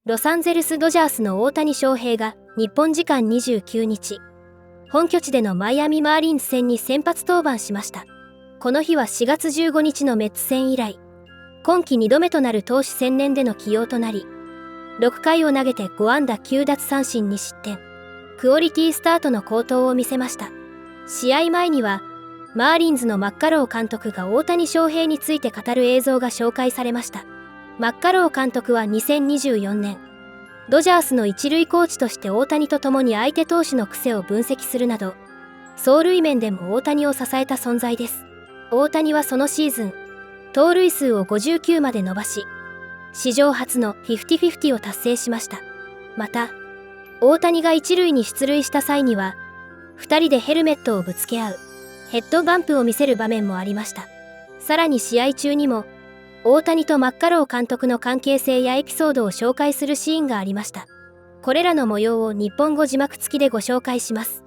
ロサンゼルスドジャースの大谷翔平が日本時間29日、本拠地でのマイアミマーリンズ戦に先発登板しました。この日は4月15日のメッツ戦以来、今季2度目となる投手専念での起用となり、6回を投げて5安打9奪三振2失点、クオリティスタートの好投を見せました。試合前には、マーリンズのマッカロー監督が大谷翔平について語る映像が紹介されました。マッカロー監督は2024年、ドジャースの一塁コーチとして大谷と共に相手投手の癖を分析するなど、走塁面でも大谷を支えた存在です。大谷はそのシーズン、盗塁数を59まで伸ばし、史上初の50-50を達成しました。また、大谷が一塁に出塁した際には、2人でヘルメットをぶつけ合う、ヘッドバンプを見せる場面もありました。さらに試合中にも、大谷とマッカロー監督の関係性やエピソードを紹介するシーンがありました。これらの模様を日本語字幕付きでご紹介します。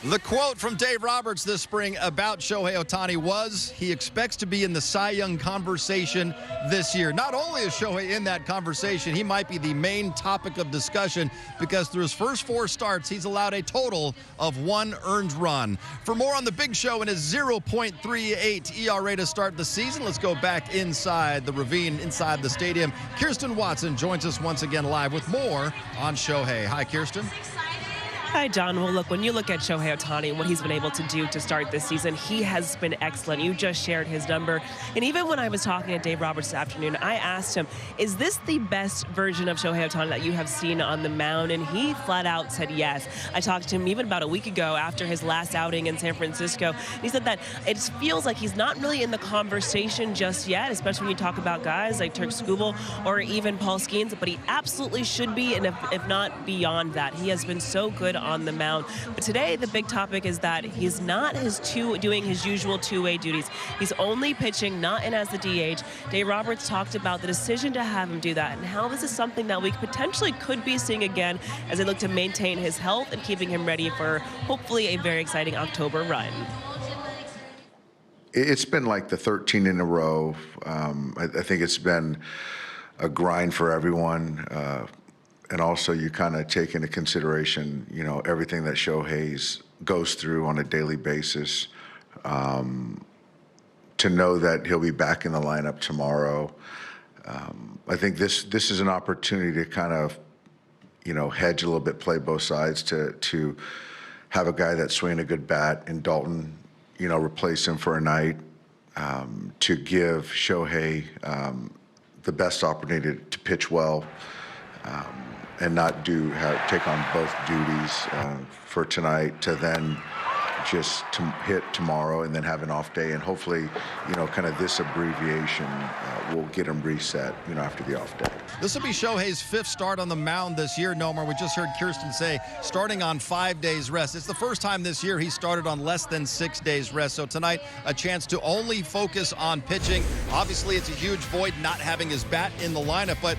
The quote from Dave Roberts this spring about Shohei Ohtani was, he expects to be in the Cy Young conversation this year. Not only is Shohei in that conversation, he might be the main topic of discussion because through his first 4 starts, he's allowed a total of 1 earned run. For more on the big show and his 0.38 ERA to start the season, let's go back inside the ravine, inside the stadium. Kirsten Watson joins us once again live with more on Shohei. Hi, Kirsten. Hi, John. Well, look, when you look at Shohei Ohtani and what he's been able to do to start this season, he has been excellent. You just shared his number. And even when I was talking to Dave Roberts this afternoon, I asked him, is this the best version of Shohei Ohtani that you have seen on the mound? And he flat out said yes. I talked to him even about a week ago after his last outing in San Francisco. He said that it feels like he's not really in the conversation just yet, especially when you talk about guys like Turk Skubal or even Paul Skeens, but he absolutely should be, and if not beyond that. He has been so good on the mound. But today, the big topic is that he's not doing his usual two-way duties. He's only pitching, not in as the DH. Dave Roberts talked about the decision to have him do that and how this is something that we potentially could be seeing again as they look to maintain his health and keeping him ready for hopefully a very exciting October run. It's been like the 13 in a row. I think it's been a grind for everyone. And also you kind of take into consideration, you know, everything that Shohei goes through on a daily basis. To know that he'll be back in the lineup tomorrow. I think this is an opportunity to kind of, you know, hedge a little bit, play both sides, to have a guy that's swinging a good bat in Dalton, you know, replace him for a night, to give Shohei the best opportunity to pitch well. And not take on both duties for tonight, to then just to hit tomorrow and then have an off day, and hopefully, you know, kind of this abbreviation will get him reset, you know, after the off day. This will be Shohei's 5th start on the mound this year, Nomar. We just heard Kirsten say starting on 5 days rest. It's the first time this year he started on less than 6 days rest. So tonight, a chance to only focus on pitching. Obviously, it's a huge void not having his bat in the lineup, but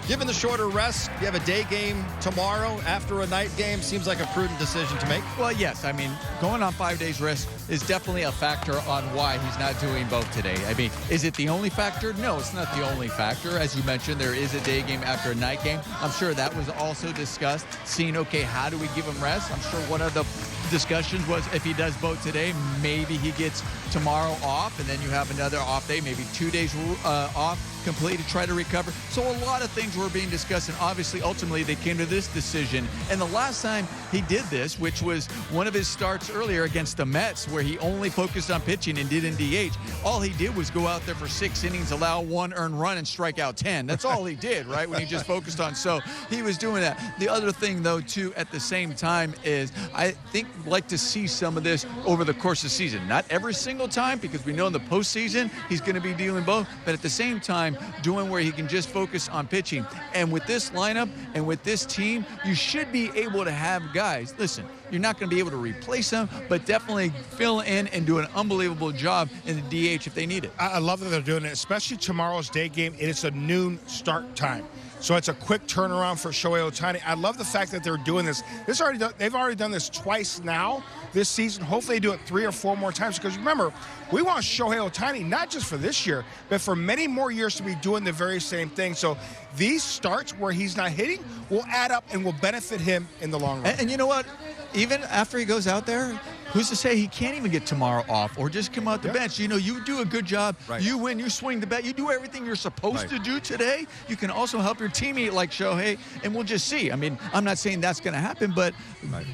given the shorter rest, you have a day game tomorrow after a night game. Seems like a prudent decision to make. Well, yes. I mean, going on 5 days rest is definitely a factor on why he's not doing both today. I mean, is it the only factor? No, it's not the only factor. As you mentioned, there is a day game after a night game. I'm sure that was also discussed, seeing, okay, how do we give him rest? I'm sure one of the discussions was if he does both today, maybe he gets tomorrow off, and then you have another off day, maybe 2 days off completely to try to recover. So a lot of things were being discussed, and obviously ultimately they came to this decision. And the last time he did this, which was one of his starts earlier against the Mets, where he only focused on pitching and didn't DH, all he did was go out there for 6 innings, allow 1 earned run, and strike out 10. That's all he did, right, when he just focused on. So he was doing that. The other thing, though, too, at the same time is I think we'd like to see some of this over the course of the season. Not every single time, because we know in the postseason he's going to be dealing both, but at the same time doing where he can just focus on pitching. And with this lineup and with this team, you should be able to have guys, listen, you're not going to be able to replace them, but definitely fill in and do an unbelievable job in the DH if they need it. I love that they're doing it, especially tomorrow's day game. It's a noon start time. So it's a quick turnaround for Shohei Ohtani. I love the fact that they're doing this. They've already done this twice now. this season. Hopefully they do it 3 or 4 more times, because remember, we want Shohei Ohtani, not just for this year, but for many more years to be doing the very same thing. So these starts where he's not hitting will add up and will benefit him in the long run. And you know what? Even after he goes out there, who's to say he can't even get tomorrow off or just come out the bench? You know, you do a good job. Right. You win, you swing the bat, you do everything you're supposed to do today. You can also help your teammate like Shohei, and we'll just see. I mean, I'm not saying that's going to happen, but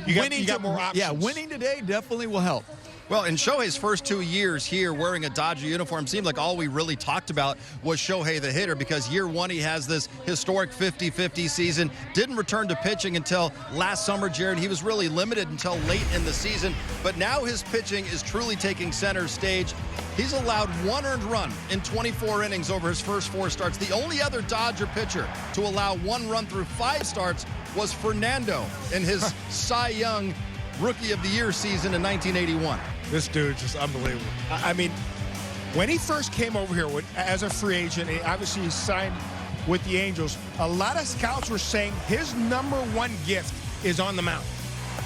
you got more options. Yeah, winning today definitely will help. Well, in Shohei's first 2 years here wearing a Dodger uniform, seemed like all we really talked about was Shohei the hitter, because year one he has this historic 50-50 season. Didn't return to pitching until last summer, Jared. He was really limited until late in the season, but now his pitching is truly taking center stage. He's allowed 1 earned run in 24 innings over his first 4 starts. The only other Dodger pitcher to allow 1 run through 5 starts was Fernando in his Cy Young Rookie of the Year season in 1981. This dude's just unbelievable. I mean, when he first came over here as a free agent, obviously he signed with the Angels, a lot of scouts were saying his #1 gift is on the mound.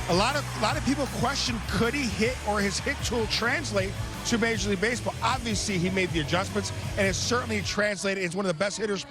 A lot of people question, could he hit, or his hit tool translate to Major League Baseball? Obviously, he made the adjustments, and it's certainly translated. He's one of the best hitters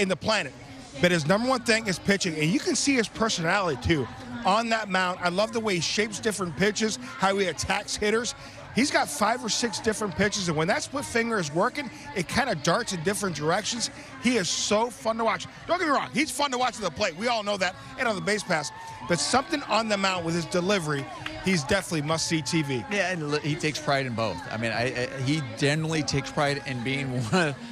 in the planet. But his #1 thing is pitching, and you can see his personality, too, on that mound. I love the way he shapes different pitches, how he attacks hitters. He's got 5 or 6 different pitches, and when that split finger is working, it kind of darts in different directions. He is so fun to watch. Don't get me wrong, he's fun to watch at the plate. We all know that, and on the base pass. But something on the mound with his delivery, he's definitely must-see TV. Yeah, and he takes pride in both. I mean, he generally takes pride in being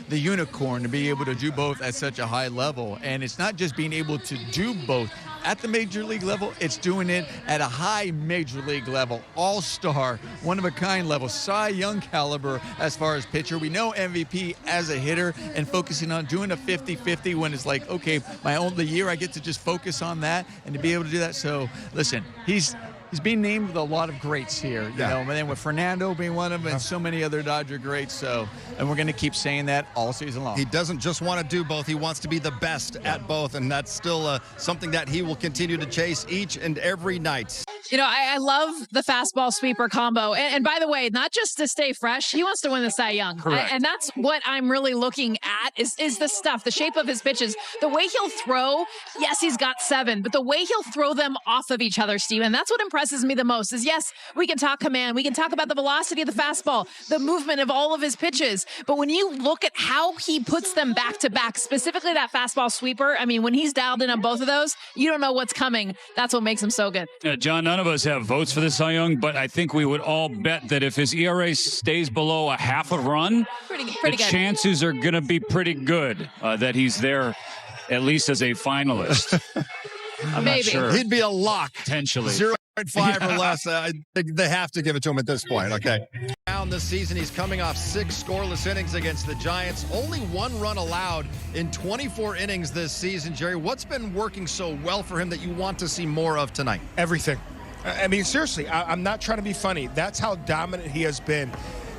the unicorn, to be able to do both at such a high level. And it's not just being able to do both at the major league level, it's doing it at a high major league level, all-star, one-of-a-kind level, Cy Young caliber as far as pitcher. We know MVP as a hitter, and focusing on doing a 50-50 when it's like, okay, the year I get to just focus on that, and to be able to do that. So, listen, he's being named with a lot of greats here, you know, and then with Fernando being one of them, and so many other Dodger greats. So, and we're going to keep saying that all season long. He doesn't just want to do both. He wants to be the best at both, and that's still something that he will continue to chase each and every night. You know, I love the fastball sweeper combo. And by the way, not just to stay fresh, he wants to win the Cy Young. And that's what I'm really looking at is the stuff, the shape of his pitches, the way he'll throw. Yes, he's got 7, but the way he'll throw them off of each other, Steven, that's what impresses me the most is, yes, we can talk command. We can talk about the velocity of the fastball, the movement of all of his pitches. But when you look at how he puts them back to back, specifically that fastball sweeper, I mean, when he's dialed in on both of those, you don't know what's coming. That's what makes him so good. John, none of us have votes for the Cy Young, but I think we would all bet that if his ERA stays below a half a run, pretty the good. chances are going to be pretty good that he's there at least as a finalist. I'm Maybe. not sure. He'd be a lock. Potentially. 0.5 or less. I think they have to give it to him at this point, okay? Down this season, he's coming off 6 scoreless innings against the Giants. Only 1 run allowed in 24 innings this season. Jerry, what's been working so well for him that you want to see more of tonight? Everything. I mean, seriously, I'm not trying to be funny. That's how dominant he has been.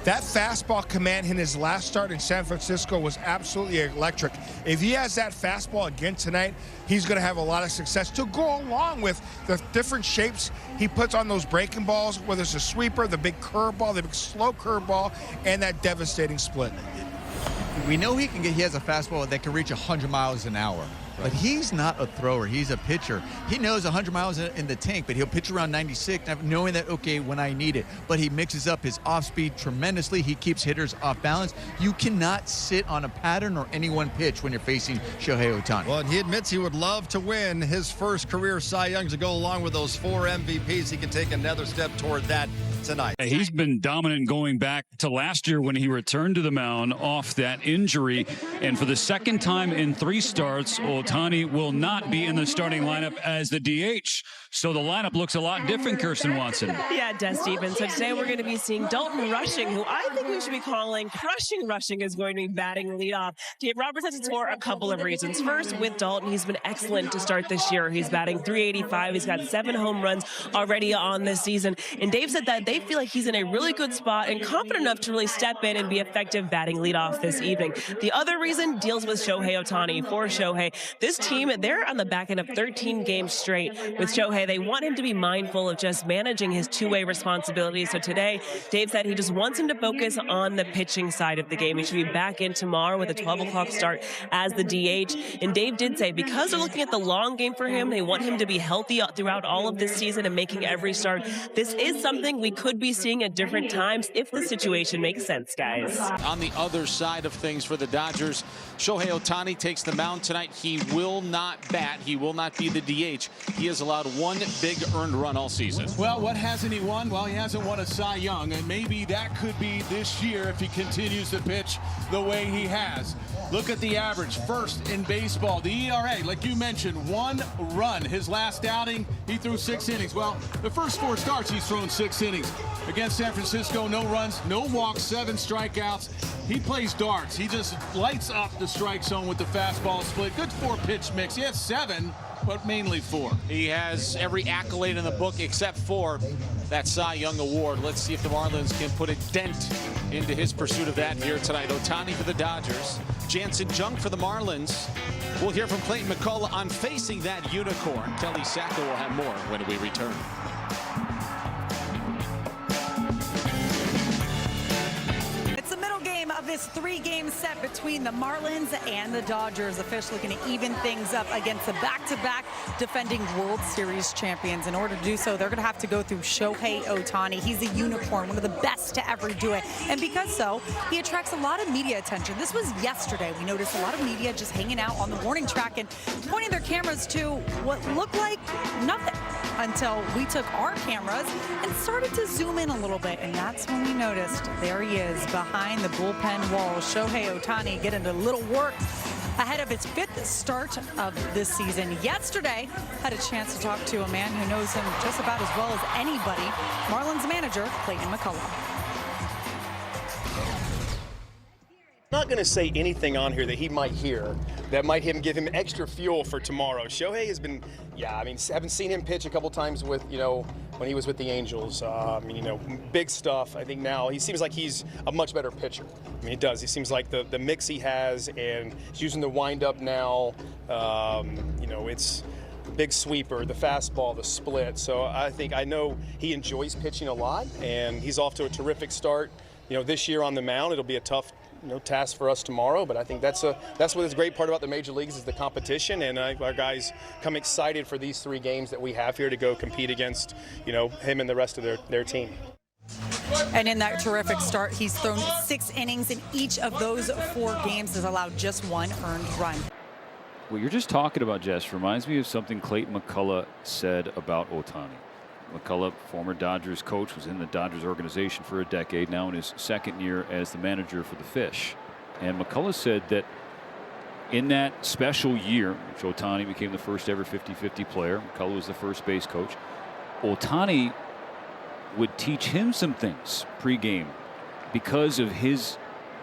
That fastball command in his last start in San Francisco was absolutely electric. If he has that fastball again tonight, he's going to have a lot of success to go along with the different shapes he puts on those breaking balls, whether it's a sweeper, the big curveball, the big slow curveball, and that devastating split. We know he has a fastball that can reach 100 miles an hour. But he's not a thrower. He's a pitcher. He knows 100 miles in the tank, but he'll pitch around 96, knowing that, okay, when I need it. But he mixes up his off-speed tremendously. He keeps hitters off balance. You cannot sit on a pattern or any one pitch when you're facing Shohei Ohtani. Well, and he admits he would love to win his first career Cy Young to go along with those 4 MVPs. He can take another step toward that tonight. He's been dominant going back to last year when he returned to the mound off that injury. And for the second time in 3 starts, Ohtani will not be in the starting lineup as the DH. So the lineup looks a lot different, Kirsten Watson. Yeah, it does, Steven. So today we're going to be seeing Dalton Rushing, who I think we should be calling Crushing Rushing, is going to be batting leadoff. Dave Roberts has it for a couple of reasons. First, with Dalton, he's been excellent to start this year. He's batting .385. He's got 7 home runs already on this season. And Dave said that they feel like he's in a really good spot and confident enough to really step in and be effective batting leadoff this evening. The other reason deals with Shohei Ohtani. For Shohei, this team, they're on the back end of 13 games straight with Shohei. They want him to be mindful of just managing his two-way responsibilities. So today, Dave said he just wants him to focus on the pitching side of the game. He should be back in tomorrow with a 12 o'clock start as the DH. And Dave did say because they're looking at the long game for him, they want him to be healthy throughout all of this season and making every start. This is something we could be seeing at different times if the situation makes sense, guys. On the other side of things for the Dodgers, Shohei Ohtani takes the mound tonight. He will not bat. He will not be the DH. He has allowed one big earned run all season. Well, what hasn't he won? Well, he hasn't won a Cy Young, and maybe that could be this year if he continues to pitch the way he has. Look at the average. First in baseball, the ERA, like you mentioned, 1 run. His last outing, he threw 6 innings. Well, the first 4 starts, he's thrown 6 innings. Against San Francisco, no runs, no walks, 7 strikeouts. He plays darts. He just lights up the strike zone with the fastball split. Good 4-pitch mix. He has 7, but mainly 4. He has every accolade in the book except for that Cy Young Award. Let's see if the Marlins can put a dent into his pursuit of that here tonight. Ohtani for the Dodgers, Jansen Jung for the Marlins. We'll hear from Clayton McCullough on facing that unicorn. Kelly Sacco will have more when we return. Of this 3-game set between the Marlins and the Dodgers. The Fish looking to even things up against the back-to-back defending World Series champions. In order to do so, they're going to have to go through Shohei Ohtani. He's a unicorn, one of the best to ever do it. And because so, he attracts a lot of media attention. This was yesterday. We noticed a lot of media just hanging out on the warning track and pointing their cameras to what looked like nothing until we took our cameras and started to zoom in a little bit. And that's when we noticed there he is behind the bullpen wall. Shohei Ohtani getting a little work ahead of his 5th start of this season. Yesterday, had a chance to talk to a man who knows him just about as well as anybody, Marlins manager Clayton McCullough. Not going to say anything on here that he might hear that might give him extra fuel for tomorrow. Shohei has been, haven't seen him pitch a couple times with, when he was with the Angels. Big stuff. I think now he seems like he's a much better pitcher. He does. He seems like the mix he has, and he's using the windup now. It's big sweeper, the fastball, the split. So I know he enjoys pitching a lot, and he's off to a terrific start. This year on the mound, it'll be a tough task for us tomorrow, but I think that's what is great part about the major leagues is the competition, and our guys come excited for these 3 games that we have here to go compete against him and the rest of their team. And in that terrific start, he's thrown 6 innings in each of those 4 games, has allowed just 1 earned run. What you're just talking about, Jess, reminds me of something Clayton McCullough said about Ohtani. McCullough, former Dodgers coach, was in the Dodgers organization for a decade, now in his 2nd year as the manager for the Fish. And McCullough said that in that special year, which Ohtani became the first ever 50-50 player, McCullough was the first base coach, Ohtani would teach him some things pregame because of his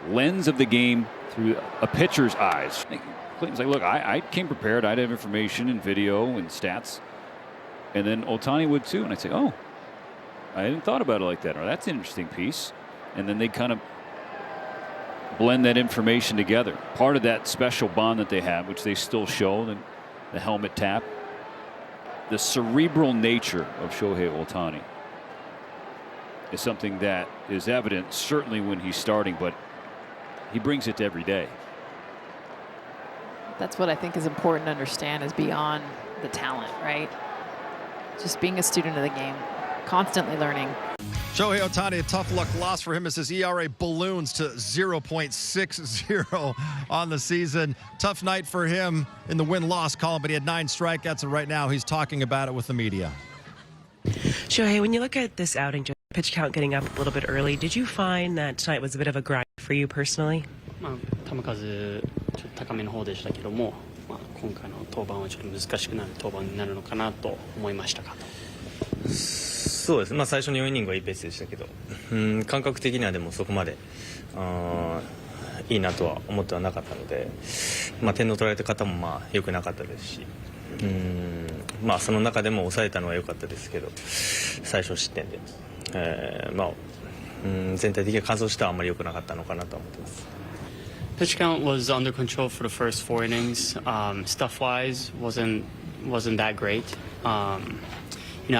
lens of the game through a pitcher's eyes. Clayton's like, look, I came prepared. I'd have information and video and stats. And then Ohtani would too. And I'd say, oh, I hadn't thought about it like that. Or that's an interesting piece. And then they kind of blend that information together. Part of that special bond that they have, which they still show, the helmet tap, the cerebral nature of Shohei Ohtani is something that is evident certainly when he's starting, but he brings it to every day. That's what I think is important to understand is beyond the talent, right? Just being a student of the game, constantly learning. Shohei Ohtani, a tough luck loss for him as his ERA balloons to 0.60 on the season. Tough night for him in the win-loss column, but he had 9 strikeouts, and right now he's talking about it with the media. Shohei, when you look at this outing, just pitch count getting up a little bit early, did you find that tonight was a bit of a grind for you personally? 球数ちょっと高めの方でしたけども、今回の登板はちょっと難しくなる登板になるのかなと思いましたか。そうです。最初の4イニングはいいペースでしたけど、感覚的にはでもそこまでいいなとは思ってはなかったので、点の取られた方も良くなかったですし、その中でも抑えたのは良かったですけど、最初失点で全体的に感想としてはあんまり良くなかったのかなと思ってます。Pitch count was under control for the first 4 innings. Stuff-wise, wasn't that great. I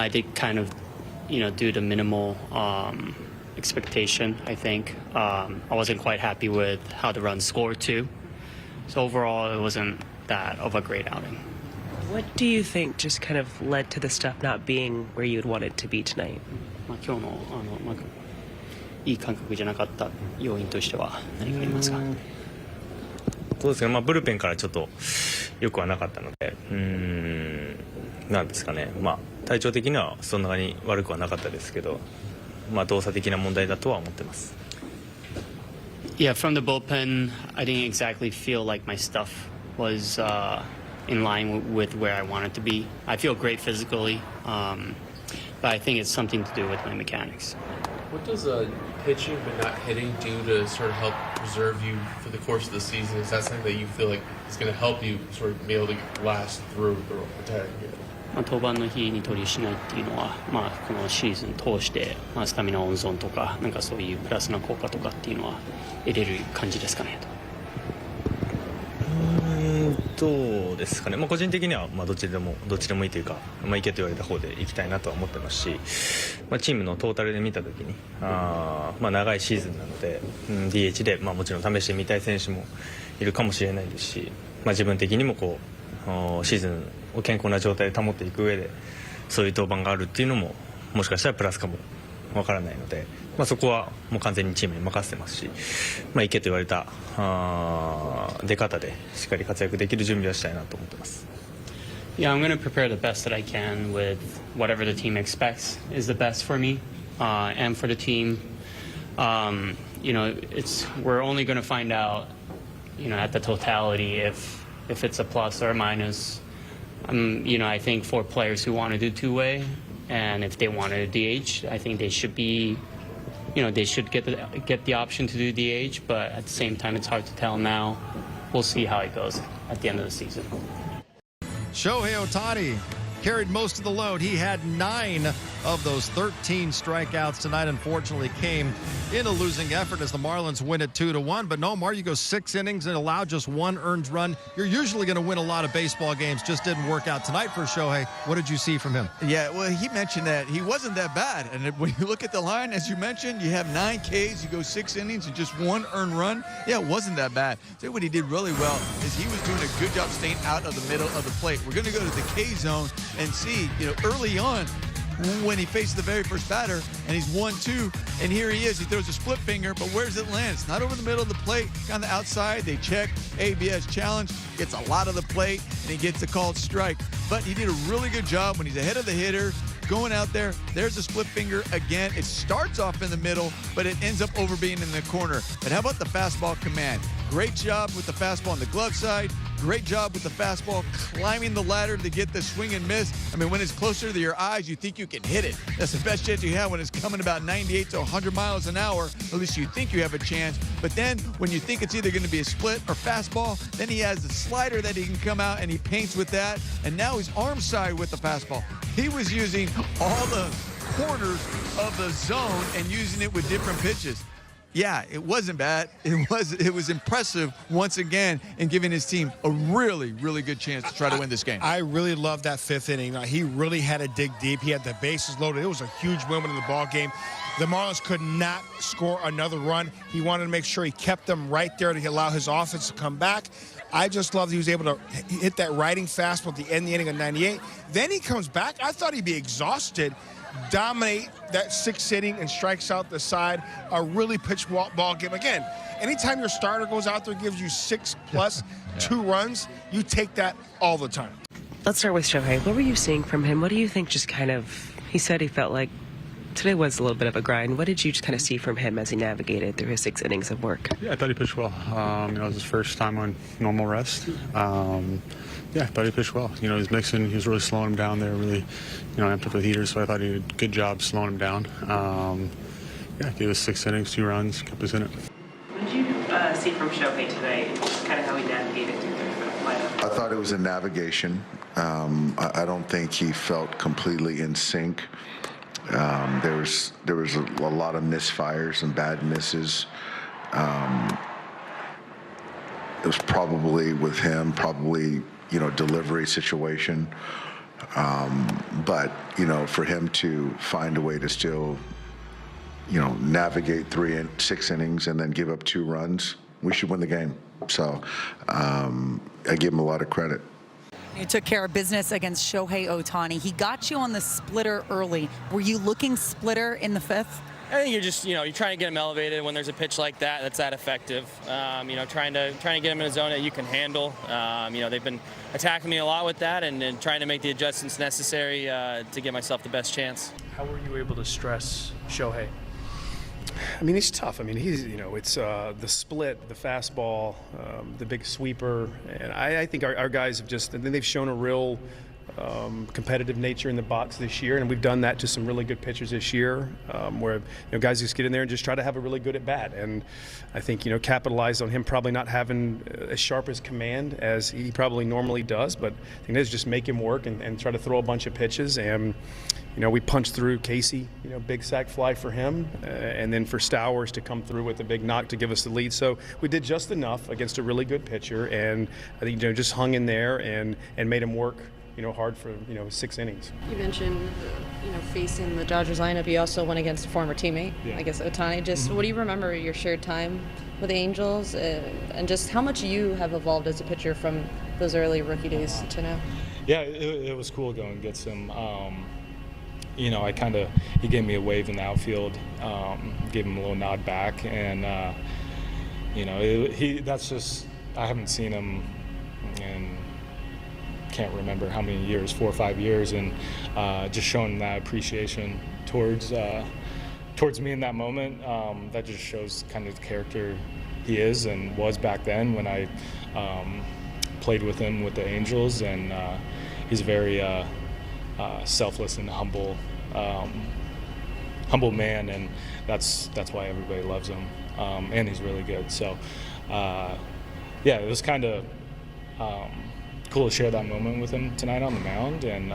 did kind of, do the minimal expectation. I think I wasn't quite happy with how the runs scored too. So overall, it wasn't that of a great outing. What do you think just kind of led to the stuff not being where you'd want it to be tonight? 今日のいい感覚じゃなかった要因としては何かありますか？そうですね、ブルペンからちょっとよくはなかったので、なんですかね、体調的にはそんなに悪くはなかったですけど、動作的な問題だとは思ってます。Yeah, from the bullpen, I didn't exactly feel like my stuff was in line with where I wanted to be. I feel great physically, but I think it's something to do with my mechanics. What does pitching but not hitting do to sort of help preserve you for the course of the season? Is that something that you feel like is going to help you sort of be able to last through the entire year? 登板の日に取りしないっていうのは、このシーズン通して、スタミナ温存とか、なんかそういうプラスな効果とかっていうのは得れる感じですかねと。どうですかね、個人的にはどっちでもいいというか、行けと言われた方で行きたいなとは思ってますし、チームのトータルで見たときに長いシーズンなので、DH でもちろん試してみたい選手もいるかもしれないですし、自分的にもシーズンを健康な状態で保っていく上でそういう登板があるっていうのももしかしたらプラスかもわからないので、そこはもう完全にチームに任せてますし、行けと言われた出方でしっかり活躍できる準備はしたいなと思ってます。Yeah, I'm going to prepare the best that I can with whatever the team expects is the best for me and for the team. We're only going to find out, at the totality if it's a plus or a minus. I think for players who want to do two-way, and if they want to DH, I think they should be, they should get the option to do DH. But at the same time, it's hard to tell now. We'll see how it goes at the end of the season. Shohei Ohtani carried most of the load. He had 9 of those 13 strikeouts tonight. Unfortunately, came in a losing effort as the Marlins win it 2-1. But no, Mar, you go 6 innings and allow just 1 earned run. You're usually going to win a lot of baseball games. Just didn't work out tonight for Shohei. What did you see from him? Yeah, well, he mentioned that he wasn't that bad. And when you look at the line, as you mentioned, you have 9 Ks, you go 6 innings and just 1 earned run. Yeah, it wasn't that bad. So what he did really well is he was doing a good job staying out of the middle of the plate. We're going to go to the K zone and see, early on when he faces the very first batter and he's 1-2, and here he is, he throws a split finger, but where does it land? It's not over the middle of the plate, on the outside. They check, ABS challenge, gets a lot of the plate, and he gets a called strike. But he did a really good job when he's ahead of the hitter, going out there. There's a split finger again. It starts off in the middle, but it ends up over being in the corner. But how about the fastball command? Great job with the fastball on the glove side. Great job with the fastball, climbing the ladder to get the swing and miss. I mean, when it's closer to your eyes, you think you can hit it. That's the best chance you have when it's coming about 98 to 100 miles an hour. At least you think you have a chance. But then when you think it's either going to be a split or fastball, then he has the slider that he can come out and he paints with that. And now he's arm side with the fastball. He was using all the corners of the zone and using it with different pitches. Yeah, it wasn't bad. It was impressive once again in giving his team a really, really good chance to try to win this game. I really loved that 5th inning. He really had to dig deep. He had the bases loaded. It was a huge moment in the ball game. The Marlins could not score another run. He wanted to make sure he kept them right there to allow his offense to come back. I just loved he was able to hit that riding fastball at the end of the inning of 98. Then he comes back. I thought he'd be exhausted. Dominate that 6th inning and strikes out the side. A really pitched ball game. Again, anytime your starter goes out there and gives you 6+ 2 runs, you take that all the time. Let's start with Shohei. What were you seeing from him? What do you think just kind of, he said he felt like today was a little bit of a grind. What did you just kind of see from him as he navigated through his 6 innings of work? Yeah, I thought he pitched well. It was his first time on normal rest. Yeah, I thought he pitched well. He was mixing. He was really slowing him down there, really, amped up the heaters. So I thought he did a good job slowing him down. Yeah, gave us 6 innings, 2 runs, kept us in it. What did you see from Shohei today, just kind of how he navigated through the lineup? I thought it was a navigation. I don't think he felt completely in sync There was a lot of misfires and bad misses. It was probably with him, delivery situation. But, for him to find a way to still, navigate 6 innings and then give up 2 runs, we should win the game. So I give him a lot of credit. You took care of business against Shohei Ohtani. He got you on the splitter early. Were you looking splitter in the 5th? I think you're just, you're trying to get him elevated when there's a pitch like that that's that effective. Trying to get him in a zone that you can handle. They've been attacking me a lot with that and trying to make the adjustments necessary to give myself the best chance. How were you able to stress Shohei? I mean, he's tough. I mean, it's the split, the fastball, the big sweeper, and I think our guys they've shown a real competitive nature in the box this year, and we've done that to some really good pitchers this year, where guys just get in there and just try to have a really good at bat, and I think capitalized on him probably not having as sharp as command as he probably normally does, but I think that's just make him work and try to throw a bunch of pitches, and we punched through Casey, big sac fly for him, and then for Stowers to come through with a big knock to give us the lead. So we did just enough against a really good pitcher, and I think just hung in there and made him work hard for 6 innings. You mentioned facing the Dodgers lineup. You also went against a former teammate, I guess Ohtani. Just what do you remember your shared time with the Angels, and just how much you have evolved as a pitcher from those early rookie days to now? Yeah, it was cool going and get some. He gave me a wave in the outfield, gave him a little nod back, and I haven't seen him in can't remember how many years, 4 or 5 years, and just showing that appreciation towards me in that moment. That just shows kind of the character he is and was back then when I played with him with the Angels, and he's a very selfless and humble man, and that's why everybody loves him, and he's really good. So it was kind of cool to share that moment with him tonight on the mound, and